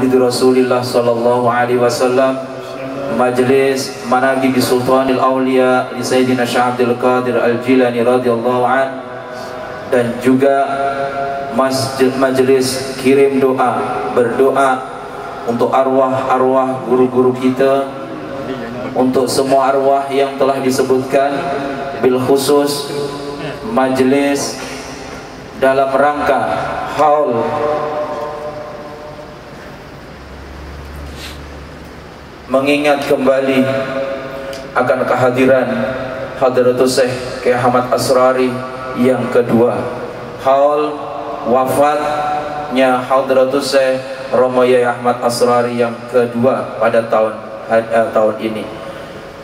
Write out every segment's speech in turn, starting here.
Rasulullah sallallahu alaihi wasallam, Majlis Manaqib Sultanil Aulia li Sayyidina Syekh Abdul Qadir Al-Jilani radhiyallahu an, dan juga majlis kirim doa, berdoa untuk arwah-arwah guru-guru kita, untuk semua arwah yang telah disebutkan, bil khusus majlis dalam rangka haul mengingat kembali akan kehadiran Hadratus Syekh Kiai Ahmad Asrari yang kedua, haul wafatnya Hadratus Syekh Romo Yai Ahmad Asrari yang kedua pada tahun ini.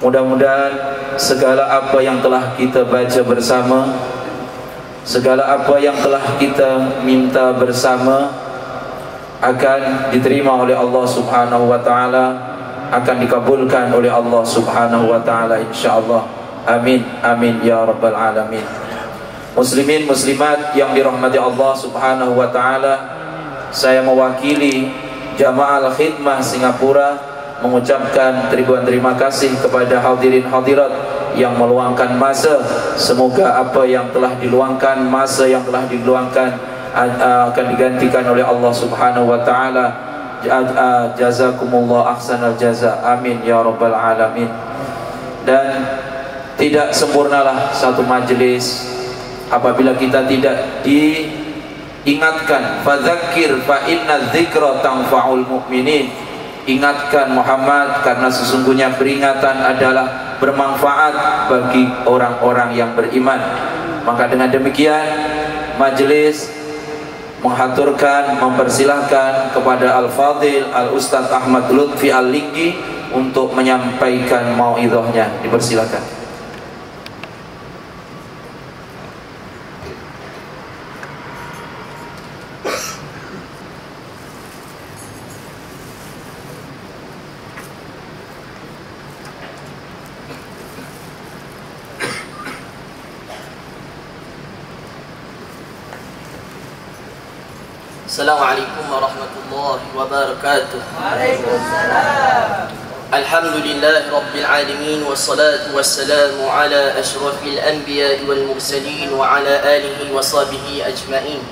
Mudah-mudahan segala apa yang telah kita baca bersama, segala apa yang telah kita minta bersama akan diterima oleh Allah Subhanahu wa taala, akan dikabulkan oleh Allah Subhanahu wa taala insyaallah. Amin amin ya rabbal alamin. Muslimin muslimat yang dirahmati Allah Subhanahu wa taala, saya mewakili Jamaah Khidmah Singapura mengucapkan ribuan terima kasih kepada hadirin hadirat yang meluangkan masa. Semoga apa yang telah diluangkan, masa yang telah diluangkan akan digantikan oleh Allah Subhanahu wa taala. Jazakumullah ahsanal jaza, amin ya rabbal alamin. Dan tidak sempurnalah satu majlis apabila kita tidak diingatkan. Fadzakir fa inna dzikra tanfa'ul mu'minin. Ingatkan Muhammad, karena sesungguhnya peringatan adalah bermanfaat bagi orang-orang yang beriman. Maka dengan demikian majlis menghaturkan, mempersilahkan kepada Al-Fadil Al-Ustadz Ahmad Lutfi Al-Linggi untuk menyampaikan mau'idhahnya. Dipersilakan. Assalamualaikum warahmatullahi wabarakatuh. Waalaikumsalam. Alhamdulillahi rabbil alamin, wassalatu wassalamu ala asyrafil anbiya'i wal mursalin wa ala alihi wa sahbihi ajma'in.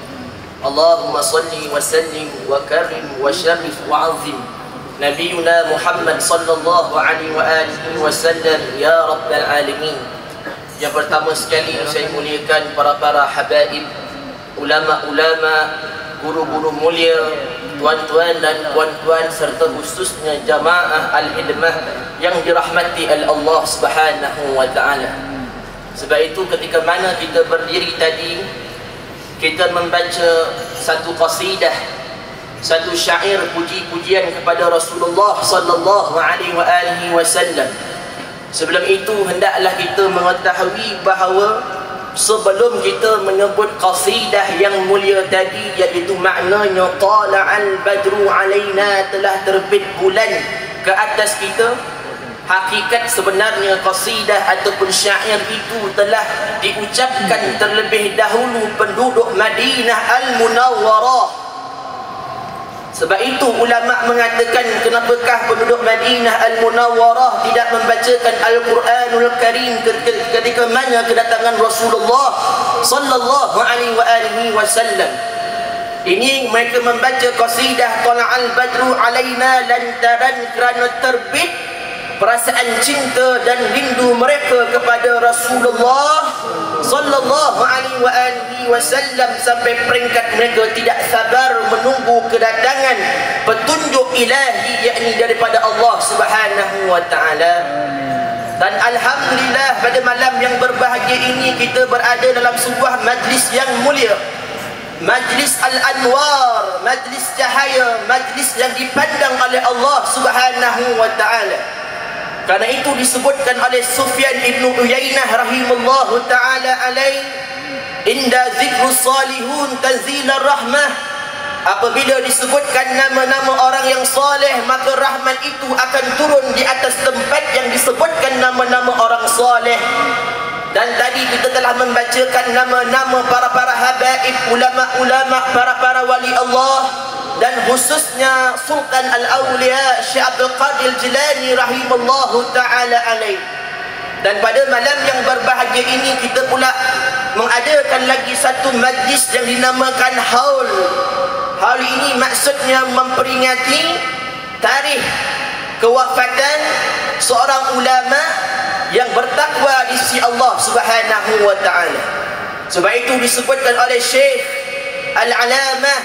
Allahumma salli wa sallim wa karim wa syarif wa azim Nabiuna Muhammad sallallahu alaihi wa alihi wa sallam ya rabbal alamin. Yang pertama sekali saya muliakan para habaib, ulama-ulama, guru-guru mulia, tuan-tuan dan puan-puan, serta khususnya jamaah al-hidmah yang dirahmati oleh Allah Subhanahu wa taala. Sebab itu ketika mana kita berdiri tadi, kita membaca satu qasidah, satu syair puji-pujian kepada Rasulullah sallallahu alaihi wasallam. Sebelum itu hendaklah kita mengetahui bahawa sebelum kita menyebut qasidah yang mulia tadi, iaitu maknanya tala'al badru alaina, telah terbit bulan ke atas kita, hakikat sebenarnya qasidah ataupun syair itu telah diucapkan terlebih dahulu penduduk Madinah Al-Munawwarah. Sebab itu ulama mengatakan, kenapakah penduduk Madinah Al-Munawwarah tidak membacakan Al-Quranul Karim ketika mana kedatangan Rasulullah sallallahu alaihi wasallam. Ini mereka membaca qasidah Tala'al Badru Alaina lantaran kerana terbit perasaan cinta dan rindu mereka kepada Rasulullah sallallahu alaihi wasallam, sampai peringkat mereka tidak sabar menunggu kedatangan petunjuk ilahi, yakni daripada Allah Subhanahu wa taala. Dan alhamdulillah pada malam yang berbahagia ini kita berada dalam sebuah majlis yang mulia, majlis al-anwar, majlis cahaya, majlis yang dipandang oleh Allah Subhanahu wa taala. Karena itu disebutkan oleh Sufyan ibn Uyainah rahimahullahu ta'ala alaih, inda zikrus salihun tanzilar rahmah. Apabila disebutkan nama-nama orang yang saleh, maka rahmat itu akan turun di atas tempat yang disebutkan nama-nama orang saleh. Dan Dan tadi kita telah membacakan nama-nama para habaib, ulama-ulama, para wali Allah, dan khususnya Sultan Al-Awliya Syekh Abdul Qadir Jilani rahimallahu ta'ala alaih. Dan pada malam yang berbahagia ini kita pula mengadakan lagi satu majlis yang dinamakan Haul. Haul ini maksudnya memperingati tarikh kewafatan seorang ulama yang bertakwa di sisi Allah Subhanahu wa taala. Sebab itu disebutkan oleh Syekh Al-Alamah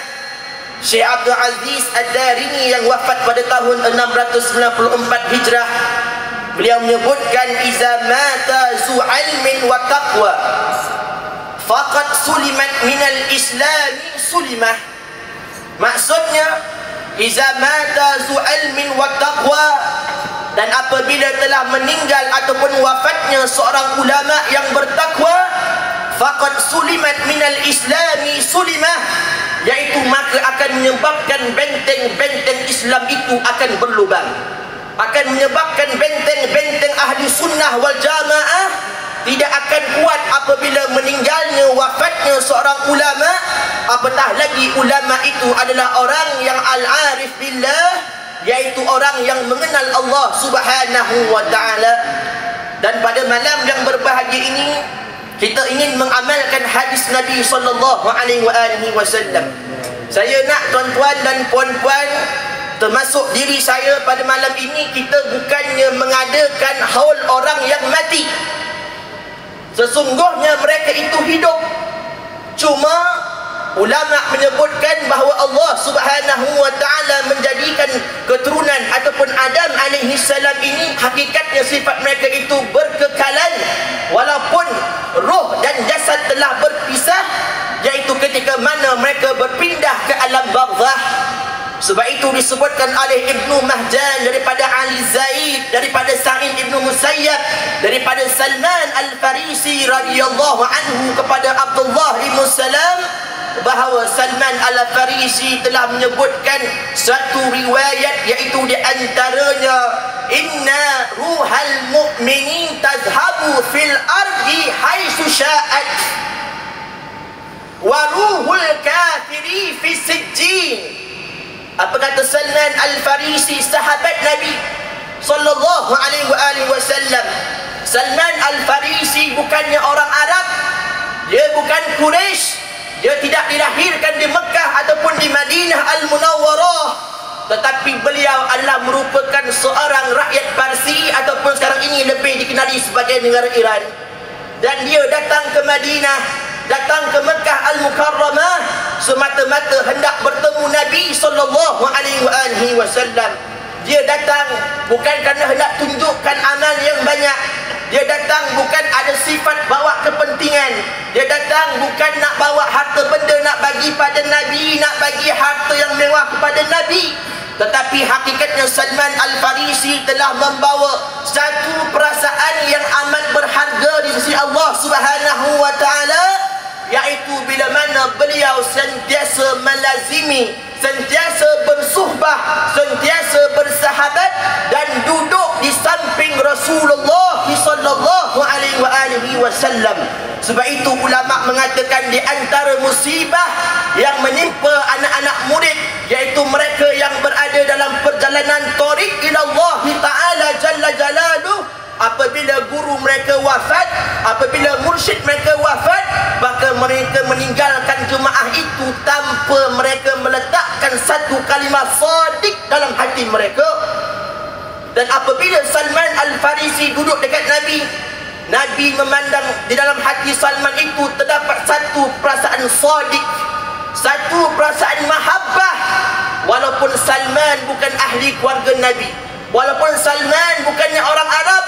Syekh Abdul Aziz Ad-Darini yang wafat pada tahun 694 Hijrah. Beliau menyebutkan iza mata zu ilmin wa taqwa faqad sulimat minal islami sulimah. Maksudnya iza mata zu ilmin wa taqwa, dan apabila telah meninggal ataupun wafatnya seorang ulama yang bertakwa, faqad sulimat minal islami sulimah, yaitu maka akan menyebabkan benteng-benteng Islam itu akan berlubang, akan menyebabkan benteng-benteng ahli sunnah wal jamaah tidak akan kuat apabila meninggalnya, wafatnya seorang ulama, apatah lagi ulama itu adalah orang yang al-arif billah, yaitu orang yang mengenal Allah Subhanahu wa ta'ala. Dan pada malam yang berbahagia ini kita ingin mengamalkan hadis Nabi sallallahu alaihi wasallam. Saya nak tuan-tuan dan puan-puan, termasuk diri saya, pada malam ini kita bukannya mengadakan haul orang yang mati. Sesungguhnya mereka itu hidup. Cuma ulama menyebutkan bahawa Allah Subhanahu wa ta'ala menjadikan keturunan ataupun Adam alaihi salam ini, hakikatnya sifat mereka itu berkekalan walaupun roh dan jasad telah berpisah, yaitu ketika mana mereka berpindah ke alam barzakh. Sebab itu disebutkan oleh Ibnu Mahjan daripada Ali Zaid, daripada Sa'id Ibnu Musayyab, daripada Salman Al-Farisi radhiyallahu anhu kepada Abdullah Ibn Salam, bahawa Salman Al-Farisi telah menyebutkan satu riwayat, iaitu di antaranya inna ruhal mu'minin tazhabu fil ardi haitsu sya'at wa ruhul kafiri fi sijjin. Apa kata Salman Al-Farisi, sahabat Nabi sallallahu alaihi wasallam? Salman Al-Farisi bukannya orang Arab, dia bukan Quraisy, dia tidak dilahirkan di Mekah ataupun di Madinah Al-Munawwarah, tetapi beliau adalah merupakan seorang rakyat Parsi ataupun sekarang ini lebih dikenali sebagai negara Iran. Dan dia datang ke Madinah, datang ke Mekah Al-Mukarramah semata-mata hendak bertemu Nabi sallallahu alaihi wasallam. Dia datang bukan kerana hendak tunjukkan amal yang banyak. Dia datang bukan ada sifat bawa kepentingan. Dia datang bukan nak bawa harta benda nak bagi pada Nabi, nak bagi harta yang mewah kepada Nabi. Tetapi hakikatnya Salman Al-Farisi telah membawa satu perasaan yang amat berharga di sisi Allah Subhanahu wa ta'ala, yaitu bila mana beliau sentiasa melazimi, sentiasa bersuhbah, sentiasa bersahabat dan duduk di samping Rasulullah sallallahu alaihi wasallam. Sebab itu ulama mengatakan di antara musibah yang menimpa anak-anak murid, yaitu mereka yang berada dalam perjalanan thariq ila Allah Ta'ala Jalla Jalaluh, apabila guru mereka wafat, apabila mursyid mereka wafat, maka mereka meninggalkan jemaah itu tanpa mereka meletakkan satu kalimah sadiq dalam hati mereka. Dan apabila Salman Al-Farisi duduk dekat Nabi, Nabi memandang di dalam hati Salman itu terdapat satu perasaan sadiq, satu perasaan mahabbah. Walaupun Salman bukan ahli keluarga Nabi, walaupun Salman bukannya orang Arab,